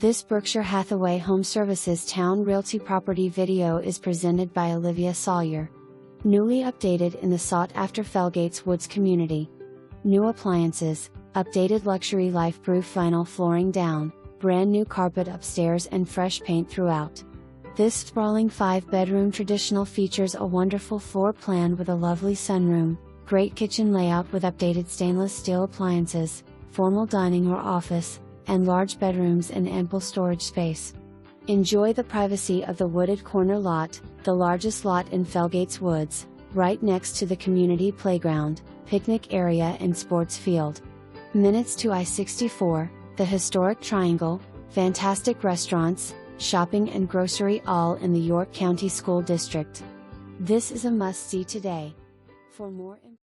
This Berkshire Hathaway HomeServices Towne Realty property video is presented by Olivia Sawyer. Newly updated in the sought-after Felgates Woods community. New appliances, updated luxury Lifeproof vinyl flooring down, brand new carpet upstairs and fresh paint throughout. This sprawling 5-bedroom traditional features a wonderful floor plan with a lovely sunroom, great kitchen layout with updated stainless steel appliances, formal dining or office, and large bedrooms and ample storage space. Enjoy the privacy of the wooded corner lot, the largest lot in Felgates Woods, right next to the community playground, picnic area and sports field. Minutes to I-64, the historic Triangle, fantastic restaurants, shopping and grocery all in the York County School District. This is a must-see today. For more information,